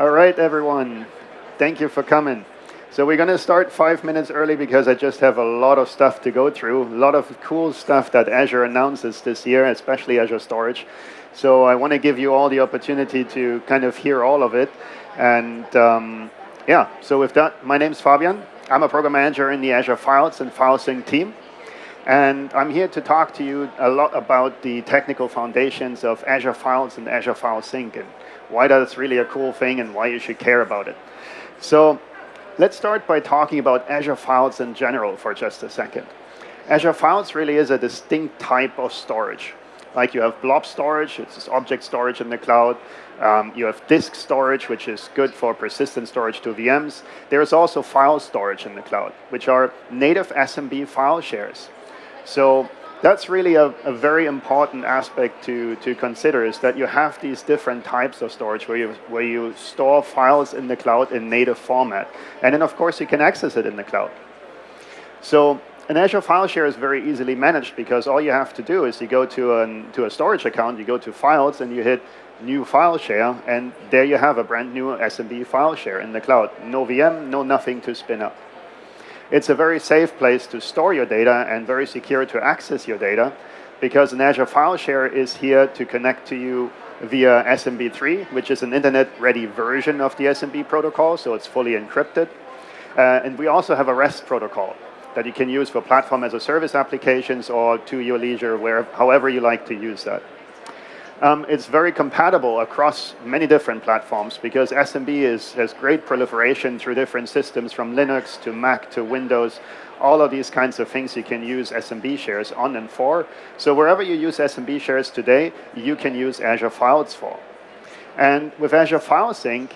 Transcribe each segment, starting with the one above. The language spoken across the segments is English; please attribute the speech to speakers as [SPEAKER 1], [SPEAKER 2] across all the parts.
[SPEAKER 1] All right, everyone. Thank you for coming. So we're going to start 5 minutes early because I just have a lot of stuff to go through, a lot of cool stuff that Azure announces this year, especially Azure Storage. So I want to give you all the opportunity to kind of hear all of it. And yeah, so with that, my name's Fabian. I'm a program manager in the Azure Files and File Sync team. And I'm here to talk to you a lot about the technical foundations of Azure Files and Azure File Sync and why that's really a cool thing and why you should care about it. So let's start by talking about Azure Files in general for just a second. Azure Files really is a distinct type of storage. Like you have blob storage, it's object storage in the cloud. You have disk storage, which is good for persistent storage to VMs. There is also file storage in the cloud, which are native SMB file shares. So that's really a very important aspect to consider, is that you have these different types of storage where you store files in the cloud in native format. And then, of course, you can access it in the cloud. So an Azure file share is very easily managed because all you have to do is you go to a storage account, you go to Files, and you hit New File Share, and there you have a brand new SMB file share in the cloud. No VM, no nothing to spin up. It's a very safe place to store your data and very secure to access your data because an Azure file share is here to connect to you via SMB3, which is an internet-ready version of the SMB protocol, so it's fully encrypted. And we also have a REST protocol that you can use for platform as a service applications or to your leisure, however you like to use that. It's very compatible across many different platforms because SMB has great proliferation through different systems from Linux to Mac to Windows. All of these kinds of things you can use SMB shares on and for. So wherever you use SMB shares today, you can use Azure Files for. And with Azure File Sync,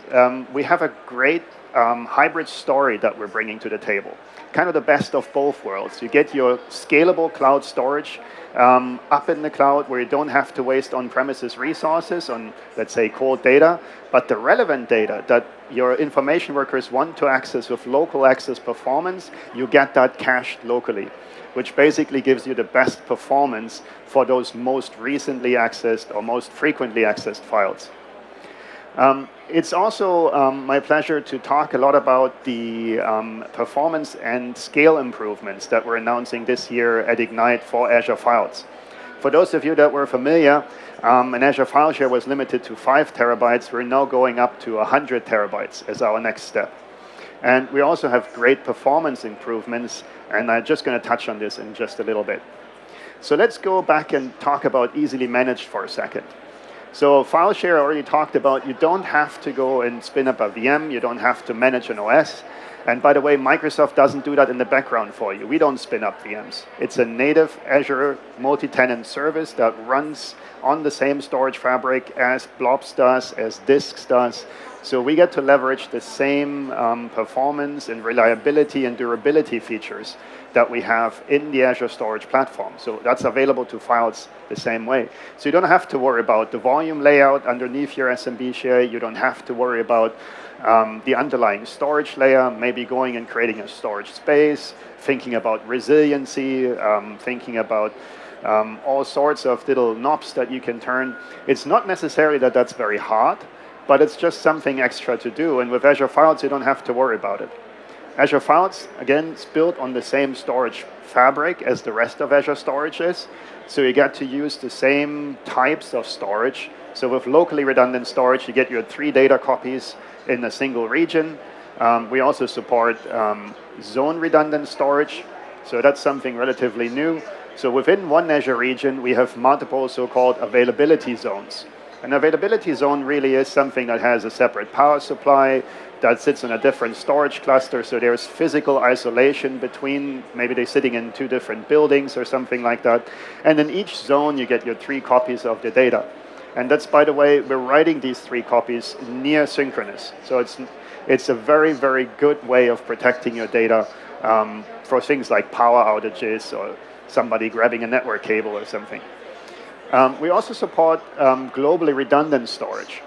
[SPEAKER 1] we have a great hybrid story that we're bringing to the table. Kind of the best of both worlds. You get your scalable cloud storage up in the cloud where you don't have to waste on-premises resources on, let's say, cold data, but the relevant data that your information workers want to access with local access performance, you get that cached locally, which basically gives you the best performance for those most recently accessed or most frequently accessed files. It's also my pleasure to talk a lot about the performance and scale improvements that we're announcing this year at Ignite for Azure Files. For those of you that were familiar, an Azure file share was limited to 5 terabytes. We're now going up to 100 terabytes as our next step. And we also have great performance improvements, and I'm just going to touch on this in just a little bit. So let's go back and talk about easily managed for a second. So file share I already talked about. You don't have to go and spin up a VM. You don't have to manage an OS. And by the way, Microsoft doesn't do that in the background for you. We don't spin up VMs. It's a native Azure multi-tenant service that runs on the same storage fabric as blobs does, as disks does. So we get to leverage the same performance and reliability and durability features that we have in the Azure Storage platform. So that's available to files the same way. So you don't have to worry about the volume layout underneath your SMB share. You don't have to worry about the underlying storage layer, maybe going and creating a storage space, thinking about resiliency, thinking about all sorts of little knobs that you can turn. It's not necessarily that that's very hard, but it's just something extra to do. And with Azure Files, you don't have to worry about it. Azure Files, again, is built on the same storage fabric as the rest of Azure Storage is. So you get to use the same types of storage. So with locally redundant storage, you get your 3 data copies in a single region. We also support zone redundant storage. So that's something relatively new. So within one Azure region, we have multiple so-called availability zones. An availability zone really is something that has a separate power supply, that sits in a different storage cluster, so there's physical isolation between, maybe they're sitting in 2 different buildings or something like that. And in each zone, you get your 3 copies of the data. And that's, by the way, we're writing these 3 copies near synchronous. So it's a very, very good way of protecting your data for things like power outages or somebody grabbing a network cable or something. We also support globally redundant storage.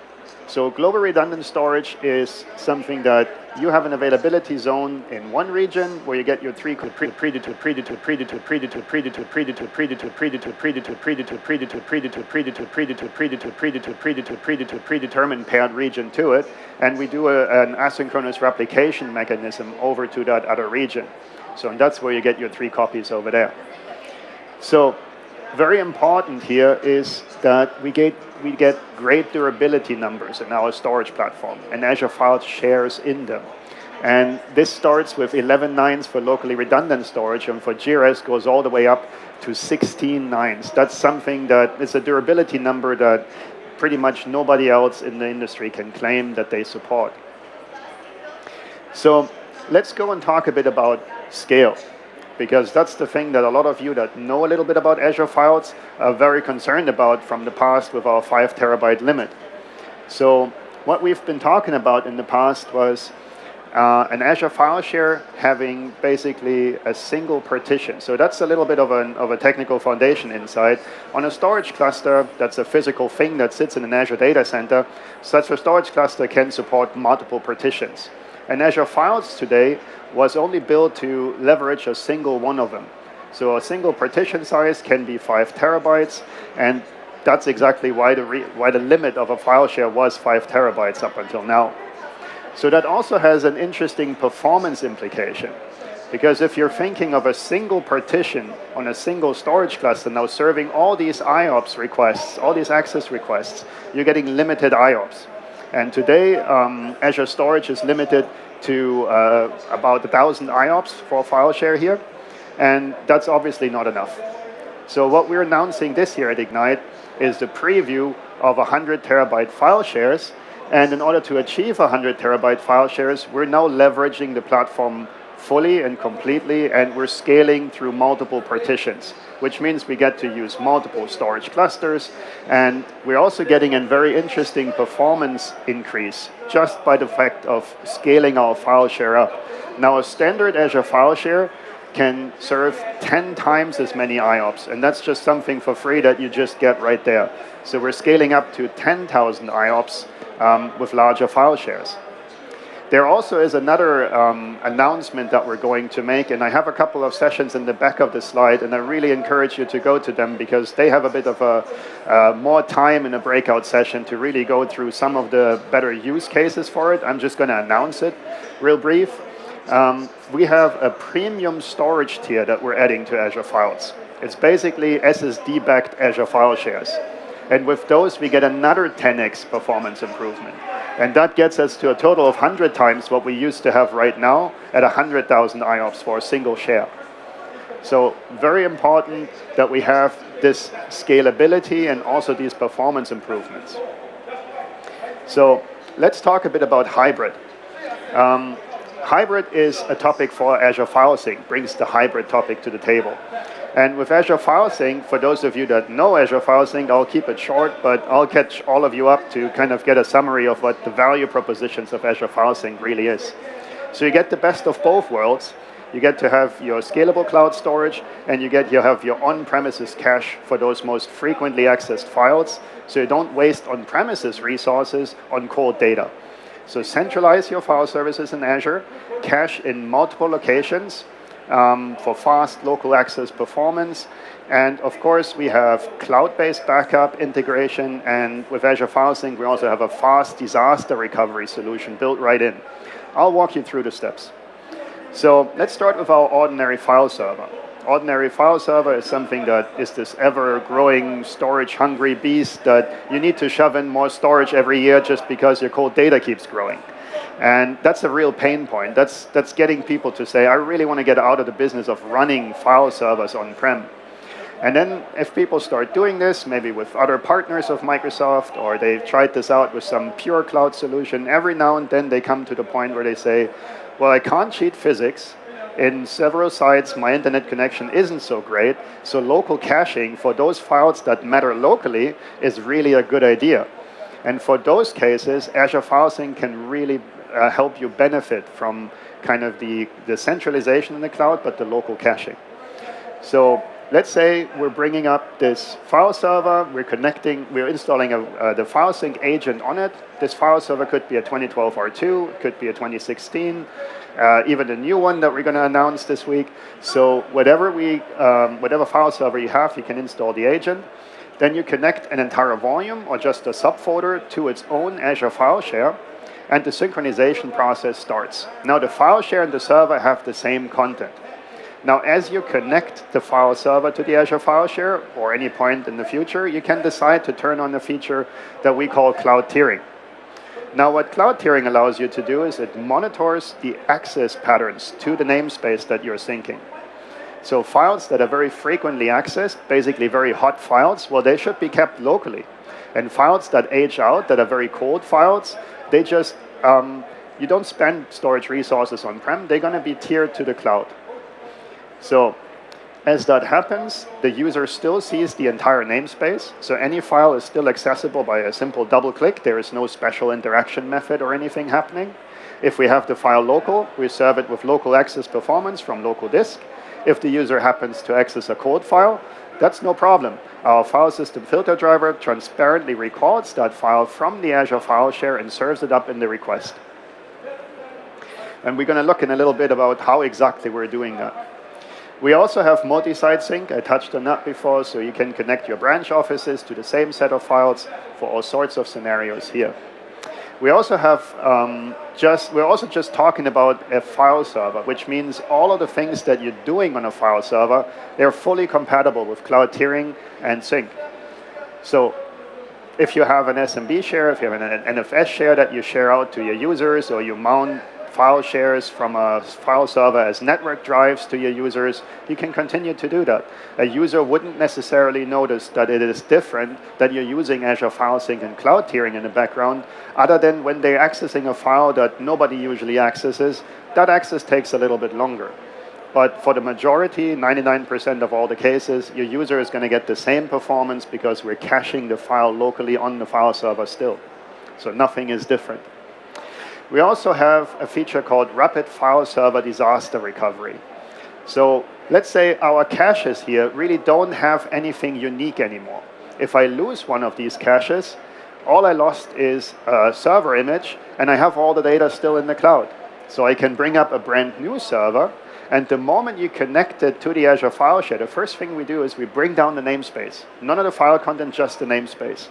[SPEAKER 1] So global redundant storage is something that you have an availability zone in one region where you get your three predetermined paired region to it, and we do an asynchronous replication mechanism over to that other region. So that's where you get your 3 copies over there. So very important here is that we get great durability numbers in our storage platform, and Azure Files shares in them. And this starts with 11 nines for locally redundant storage, and for GRS goes all the way up to 16 nines. That's something that is a durability number that pretty much nobody else in the industry can claim that they support. So let's go and talk a bit about scale, because that's the thing that a lot of you that know a little bit about Azure Files are very concerned about from the past with our 5 terabyte limit. So what we've been talking about in the past was an Azure file share having basically a single partition. So that's a little bit of a technical foundation inside. On a storage cluster, that's a physical thing that sits in an Azure data center. Such a storage cluster can support multiple partitions. And Azure Files today was only built to leverage a single one of them. So a single partition size can be 5 terabytes, and that's exactly why the limit of a file share was 5 terabytes up until now. So that also has an interesting performance implication, because if you're thinking of a single partition on a single storage cluster now serving all these IOPS requests, all these access requests, you're getting limited IOPS. And today, Azure Storage is limited to about 1,000 IOPS for file share here, and that's obviously not enough. So what we're announcing this year at Ignite is the preview of 100 terabyte file shares, and in order to achieve 100 terabyte file shares, we're now leveraging the platform fully and completely, and we're scaling through multiple partitions, which means we get to use multiple storage clusters, and we're also getting a very interesting performance increase just by the fact of scaling our file share up. Now, a standard Azure file share can serve 10 times as many IOPS, and that's just something for free that you just get right there. So we're scaling up to 10,000 IOPS with larger file shares. There also is another announcement that we're going to make, and I have a couple of sessions in the back of the slide, and I really encourage you to go to them because they have a bit of more time in a breakout session to really go through some of the better use cases for it. I'm just going to announce it real brief. We have a premium storage tier that we're adding to Azure Files. It's basically SSD-backed Azure file shares. And with those, we get another 10x performance improvement. And that gets us to a total of 100 times what we used to have right now at 100,000 IOPS for a single share. So very important that we have this scalability and also these performance improvements. So let's talk a bit about hybrid. Hybrid is a topic for Azure File Sync, brings the hybrid topic to the table. And with Azure File Sync, for those of you that know Azure File Sync, I'll keep it short, but I'll catch all of you up to kind of get a summary of what the value propositions of Azure File Sync really is. So you get the best of both worlds. You get to have your scalable cloud storage, and you have your on-premises cache for those most frequently accessed files, so you don't waste on-premises resources on cold data. So centralize your file services in Azure, cache in multiple locations, for fast local access performance. And of course, we have cloud-based backup integration, and with Azure File Sync, we also have a fast disaster recovery solution built right in. I'll walk you through the steps. So let's start with our ordinary file server. Ordinary file server is something that is this ever-growing storage-hungry beast that you need to shove in more storage every year just because your cold data keeps growing. And that's a real pain point. That's getting people to say, I really want to get out of the business of running file servers on-prem. And then if people start doing this, maybe with other partners of Microsoft, or they've tried this out with some pure cloud solution, every now and then they come to the point where they say, well, I can't cheat physics. In several sites, my internet connection isn't so great, so local caching for those files that matter locally is really a good idea. And for those cases, Azure File Sync can really help you benefit from kind of the centralization in the cloud, but the local caching. So let's say we're bringing up this file server, we're installing the file sync agent on it. This file server could be a 2012 R2, it could be a 2016, even the new one that we're going to announce this week. So whatever file server you have, you can install the agent. Then you connect an entire volume or just a subfolder to its own Azure file share, and the synchronization process starts. Now the file share and the server have the same content. Now as you connect the file server to the Azure file share, or any point in the future, you can decide to turn on a feature that we call cloud tiering. Now what cloud tiering allows you to do is it monitors the access patterns to the namespace that you're syncing. So files that are very frequently accessed, basically very hot files, well, they should be kept locally. And files that age out, that are very cold files, they just, you don't spend storage resources on-prem, they're going to be tiered to the cloud. So as that happens, the user still sees the entire namespace. So any file is still accessible by a simple double click. There is no special interaction method or anything happening. If we have the file local, we serve it with local access performance from local disk. If the user happens to access a cold file, that's no problem. Our file system filter driver transparently records that file from the Azure file share and serves it up in the request. And we're going to look in a little bit about how exactly we're doing that. We also have multi-site sync. I touched on that before, so you can connect your branch offices to the same set of files for all sorts of scenarios here. We also have we're also just talking about a file server, which means all of the things that you're doing on a file server, they're fully compatible with cloud tiering and sync. So if you have an SMB share, if you have an NFS share that you share out to your users, or you mount file shares from a file server as network drives to your users, you can continue to do that. A user wouldn't necessarily notice that it is different, that you're using Azure File Sync and cloud tiering in the background, other than when they're accessing a file that nobody usually accesses, that access takes a little bit longer. But for the majority, 99% of all the cases, your user is going to get the same performance because we're caching the file locally on the file server still. So nothing is different. We also have a feature called Rapid File Server Disaster Recovery. So let's say our caches here really don't have anything unique anymore. If I lose one of these caches, all I lost is a server image, and I have all the data still in the cloud. So I can bring up a brand new server, and the moment you connect it to the Azure file share, the first thing we do is we bring down the namespace. None of the file content, just the namespace.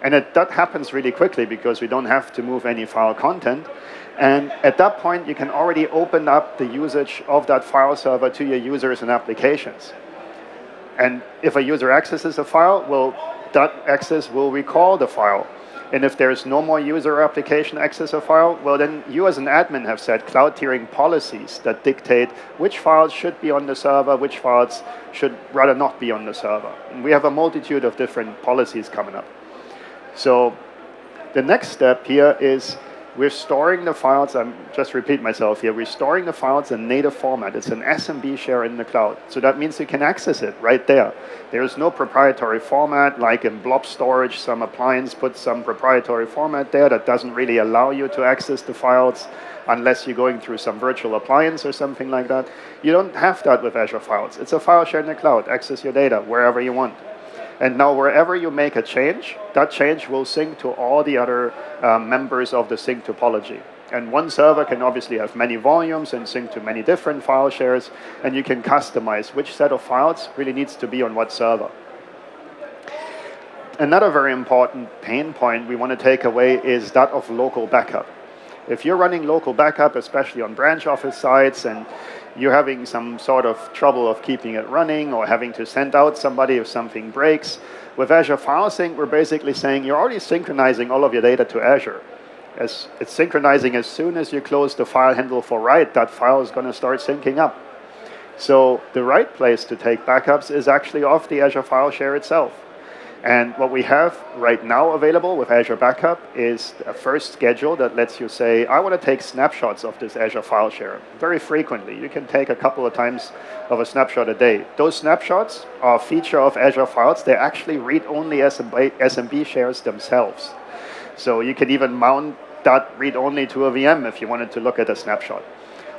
[SPEAKER 1] And that happens really quickly because we don't have to move any file content. And at that point, you can already open up the usage of that file server to your users and applications. And if a user accesses a file, well, that access will recall the file. And if there's no more user or application access a file, well, then you as an admin have set cloud tiering policies that dictate which files should be on the server, which files should rather not be on the server. And we have a multitude of different policies coming up. So the next step here is we're storing the files, I'm just repeat myself here, we're storing the files in native format. It's an SMB share in the cloud. So that means you can access it right there. There's no proprietary format, like in blob storage, some appliance puts some proprietary format there that doesn't really allow you to access the files unless you're going through some virtual appliance or something like that. You don't have that with Azure Files. It's a file share in the cloud. Access your data wherever you want. And now wherever you make a change, that change will sync to all the other members of the sync topology. And one server can obviously have many volumes and sync to many different file shares, and you can customize which set of files really needs to be on what server. Another very important pain point we want to take away is that of local backup. If you're running local backup, especially on branch office sites, and you're having some sort of trouble of keeping it running or having to send out somebody if something breaks, with Azure File Sync, we're basically saying you're already synchronizing all of your data to Azure. As it's synchronizing as soon as you close the file handle for write, that file is going to start syncing up. So the right place to take backups is actually off the Azure file share itself. And what we have right now available with Azure Backup is a first schedule that lets you say, I want to take snapshots of this Azure file share very frequently. You can take a couple of times of a snapshot a day. Those snapshots are a feature of Azure Files. They're actually read-only SMB shares themselves. So you can even mount that read-only to a VM if you wanted to look at a snapshot.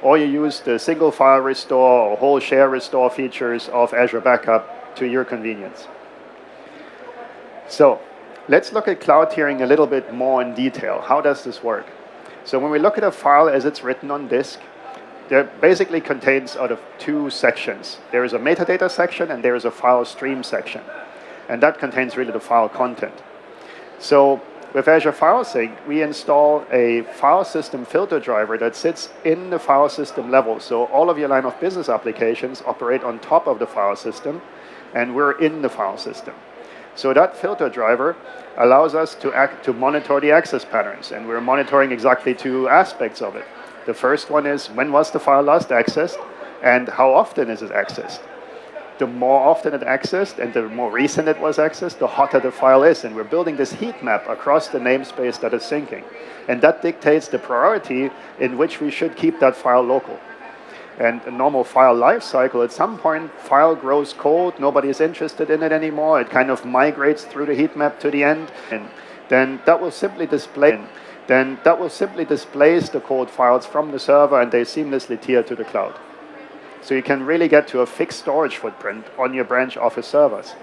[SPEAKER 1] or you use the single file restore or whole share restore features of Azure Backup to your convenience. So let's look at cloud tiering a little bit more in detail. How does this work? So when we look at a file as it's written on disk, it basically contains out of two sections. There is a metadata section and there is a file stream section. And that contains really the file content. So with Azure File Sync, we install a file system filter driver that sits in the file system level. So all of your line of business applications operate on top of the file system, and we're in the file system. So that filter driver allows us to monitor the access patterns, and we're monitoring exactly two aspects of it. The first one is, when was the file last accessed, and how often is it accessed? The more often it accessed and the more recent it was accessed, the hotter the file is. And we're building this heat map across the namespace that is syncing. And that dictates the priority in which we should keep that file local. And a normal file lifecycle, at some point, file grows cold, nobody is interested in it anymore, it kind of migrates through the heat map to the end, and then that will simply display displace the cold files from the server, and they seamlessly tier to the cloud. So you can really get to a fixed storage footprint on your branch office servers.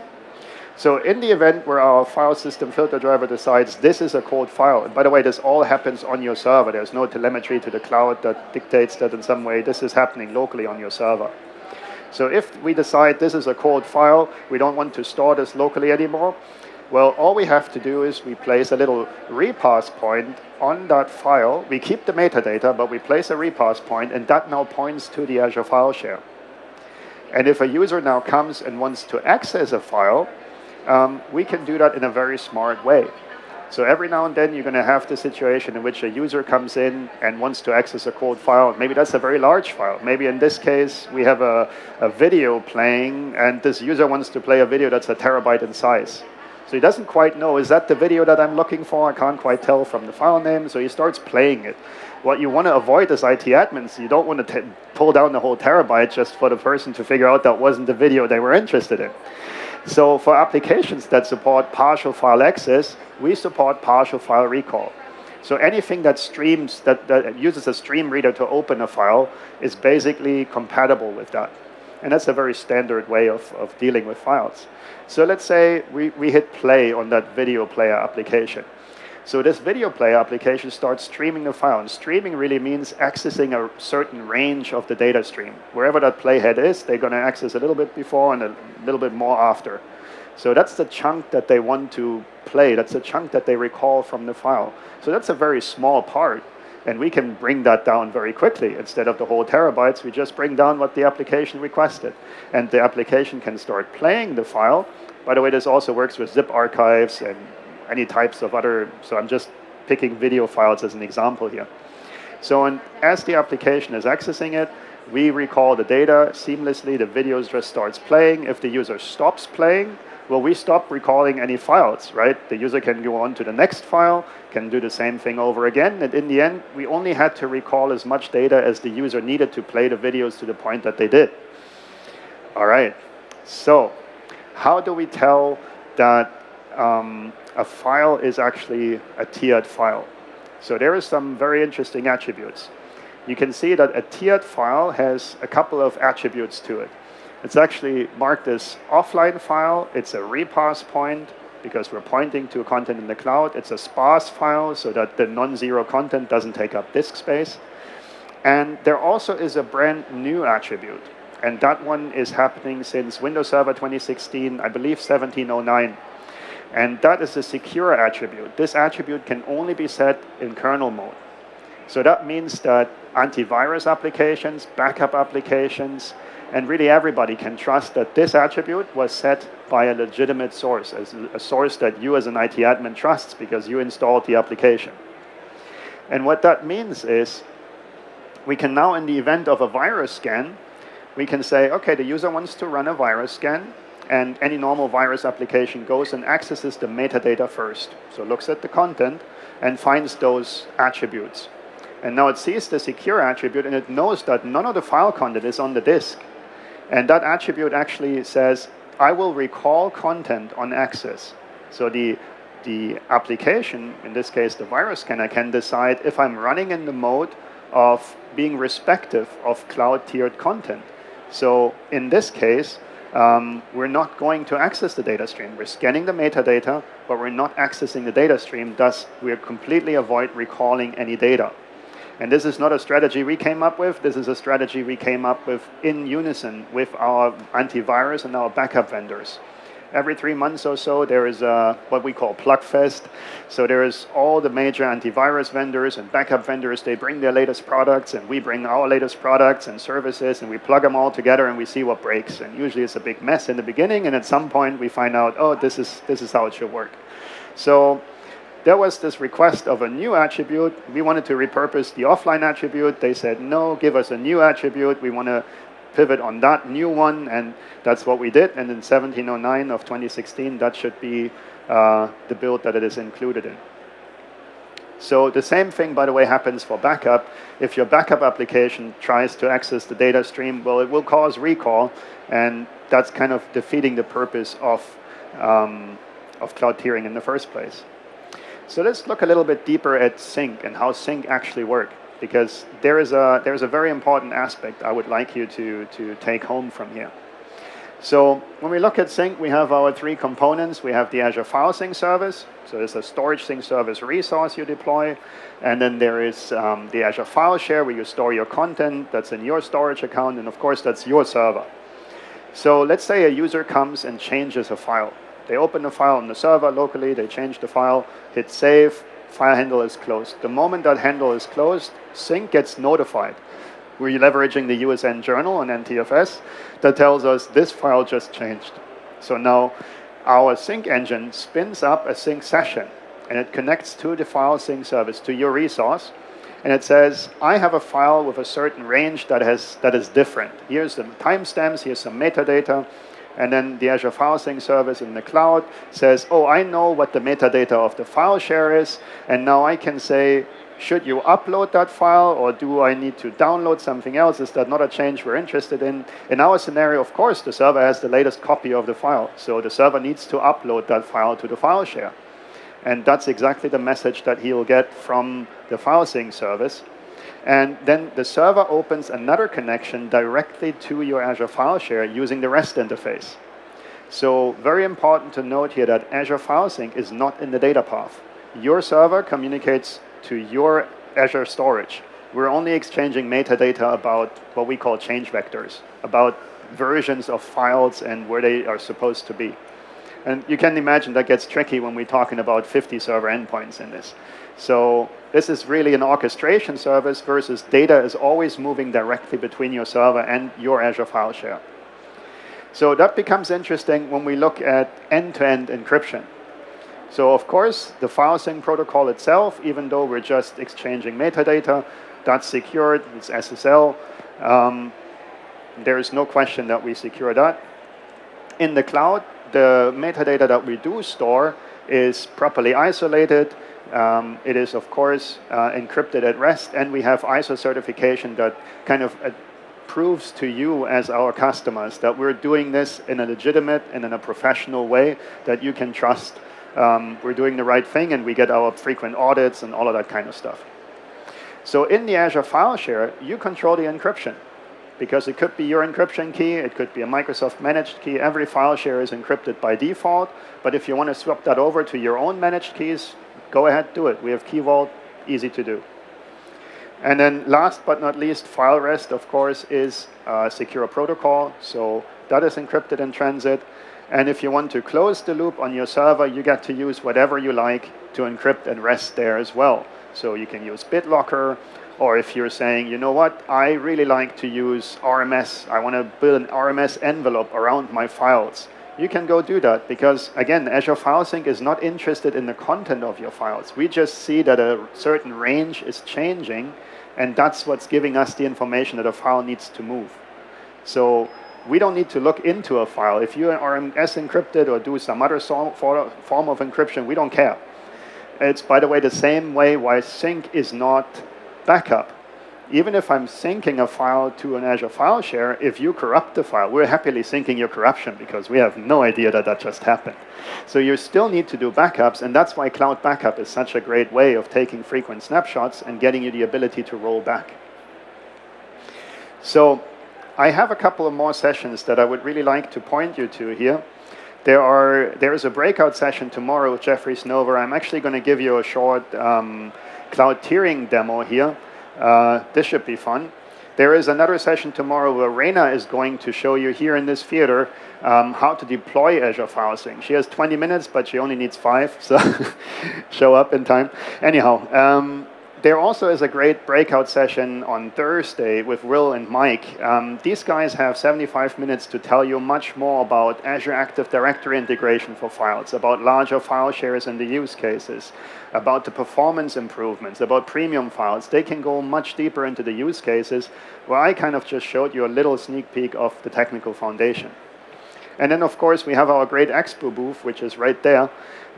[SPEAKER 1] So in the event where our file system filter driver decides this is a cold file, and by the way, this all happens on your server. There's no telemetry to the cloud that dictates that in some way. This is happening locally on your server. So if we decide this is a cold file, we don't want to store this locally anymore, well, all we have to do is we place a little repass point on that file. We keep the metadata, but we place a repass point, and that now points to the Azure file share. And if a user now comes and wants to access a file, we can do that in a very smart way. So every now and then, you're going to have the situation in which a user comes in and wants to access a cold file. Maybe that's a very large file. Maybe in this case, we have a video playing, and this user wants to play a video that's a terabyte in size. So he doesn't quite know, is that the video that I'm looking for? I can't quite tell from the file name, so he starts playing it. What you want to avoid as IT admins, you don't want to pull down the whole terabyte just for the person to figure out that wasn't the video they were interested in. So for applications that support partial file access, we support partial file recall. So anything that streams, that uses a stream reader to open a file is basically compatible with that. And that's a very standard way of dealing with files. So let's say we hit play on that video player application. So this video player application starts streaming the file. And streaming really means accessing a certain range of the data stream. Wherever that playhead is, they're going to access a little bit before and a little bit more after. So that's the chunk that they want to play. That's the chunk that they recall from the file. So that's a very small part. And we can bring that down very quickly. Instead of the whole terabytes, we just bring down what the application requested. And the application can start playing the file. By the way, this also works with zip archives and any types of other, so I'm just picking video files as an example here. So as the application is accessing it, we recall the data seamlessly. The video just starts playing. If the user stops playing, well, we stop recalling any files, right? The user can go on to the next file, can do the same thing over again. And in the end, we only had to recall as much data as the user needed to play the videos to the point that they did. All right. So how do we tell that a file is actually a tiered file? So there are some very interesting attributes. You can see that a tiered file has a couple of attributes to it. It's actually marked as offline file. It's a repass point because we're pointing to content in the cloud. It's a sparse file so that the non-zero content doesn't take up disk space. And there also is a brand new attribute. And that one is happening since Windows Server 2016, I believe 1709. And that is a secure attribute. This attribute can only be set in kernel mode. So that means that antivirus applications, backup applications, and really everybody can trust that this attribute was set by a legitimate source, as a source that you as an IT admin trusts because you installed the application. And what that means is we can now, in the event of a virus scan, we can say, okay, the user wants to run a virus scan, and any normal virus application goes and accesses the metadata first. So it looks at the content and finds those attributes. And now it sees the secure attribute, and it knows that none of the file content is on the disk. And that attribute actually says, I will recall content on access. So the application, in this case the virus scanner, can decide if I'm running in the mode of being respective of cloud-tiered content. So in this case, we're not going to access the data stream. We're scanning the metadata, but we're not accessing the data stream. Thus, we completely avoid recalling any data. And this is not a strategy we came up with. This is a strategy we came up with in unison with our antivirus and our backup vendors. Every 3 months or so, there is what we call Plugfest. So there is all the major antivirus vendors and backup vendors. They bring their latest products, and we bring our latest products and services, and we plug them all together, and we see what breaks. And usually it's a big mess in the beginning, and at some point we find out, oh, this is how it should work. So there was this request of a new attribute. We wanted to repurpose the offline attribute. They said, no, give us a new attribute. We want to pivot on that new one, and that's what we did. And in 1709 of 2016, that should be the build that it is included in. So the same thing, by the way, happens for backup. If your backup application tries to access the data stream, well, it will cause recall, and that's kind of defeating the purpose of cloud tiering in the first place. So let's look a little bit deeper at sync and how sync actually works, because there's a very important aspect I would like you to take home from here. So when we look at sync, we have our 3 components. We have the Azure File Sync service. So there's a storage sync service resource you deploy. And then there is the Azure File Share, where you store your content. That's in your storage account. And of course, that's your server. So let's say a user comes and changes a file. They open the file on the server locally. They change the file, hit save. File handle is closed. The moment that handle is closed, sync gets notified. We're leveraging the USN journal on NTFS that tells us this file just changed. So now our sync engine spins up a sync session, and it connects to the file sync service, to your resource, and it says, I have a file with a certain range that is different. Here's the timestamps, here's some metadata. And then the Azure File Sync service in the cloud says, oh, I know what the metadata of the file share is, and now I can say, should you upload that file, or do I need to download something else? Is that not a change we're interested in? In our scenario, of course, the server has the latest copy of the file, so the server needs to upload that file to the file share. And that's exactly the message that he'll get from the File Sync service. And then the server opens another connection directly to your Azure File Share using the REST interface. So very important to note here that Azure File Sync is not in the data path. Your server communicates to your Azure storage. We're only exchanging metadata about what we call change vectors, about versions of files and where they are supposed to be. And you can imagine that gets tricky when we're talking about 50 server endpoints in this. So this is really an orchestration service versus data is always moving directly between your server and your Azure File Share. So that becomes interesting when we look at end-to-end encryption. So of course, the file sync protocol itself, even though we're just exchanging metadata, that's secured, it's SSL. There is no question that we secure that. In the cloud, the metadata that we do store is properly isolated. It is, of course, encrypted at rest, and we have ISO certification that kind of proves to you as our customers that we're doing this in a legitimate and in a professional way that you can trust. We're doing the right thing, and we get our frequent audits and all of that kind of stuff. So in the Azure File Share, you control the encryption, because it could be your encryption key, it could be a Microsoft managed key. Every file share is encrypted by default, but if you want to swap that over to your own managed keys, go ahead, do it. We have Key Vault, easy to do. And then last but not least, file rest, of course, is a secure protocol. So that is encrypted in transit. And if you want to close the loop on your server, you get to use whatever you like to encrypt and rest there as well. So you can use BitLocker, or if you're saying, you know what, I really like to use RMS. I want to build an RMS envelope around my files. You can go do that because, again, Azure File Sync is not interested in the content of your files. We just see that a certain range is changing, and that's what's giving us the information that a file needs to move. So we don't need to look into a file. If you are RMS encrypted or do some other form of encryption, we don't care. It's, by the way, the same way why sync is not backup. even if I'm syncing a file to an Azure file share, if you corrupt the file, we're happily syncing your corruption because we have no idea that that just happened. So you still need to do backups, and that's why cloud backup is such a great way of taking frequent snapshots and getting you the ability to roll back. So I have a couple of more sessions that I would really like to point you to here. There is a breakout session tomorrow with Jeffrey Snover. I'm actually going to give you a short cloud tiering demo here. This should be fun. There is another session tomorrow where Reina is going to show you here in this theater how to deploy Azure File Sync. She has 20 minutes, but she only needs 5, so show up in time. Anyhow, there also is a great breakout session on Thursday with Will and Mike. These guys have 75 minutes to tell you much more about Azure Active Directory integration for files, about larger file shares and the use cases, about the performance improvements, about premium files. They can go much deeper into the use cases, where I kind of just showed you a little sneak peek of the technical foundation. And then, of course, we have our great Expo booth, which is right there.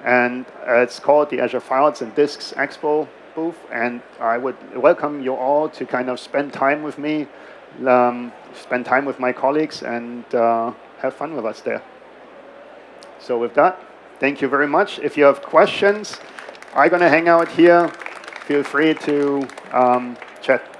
[SPEAKER 1] And it's called the Azure Files and Disks Expo booth. And I would welcome you all to kind of spend time with me, spend time with my colleagues, and have fun with us there. So with that, thank you very much. If you have questions, I'm going to hang out here. Feel free to chat.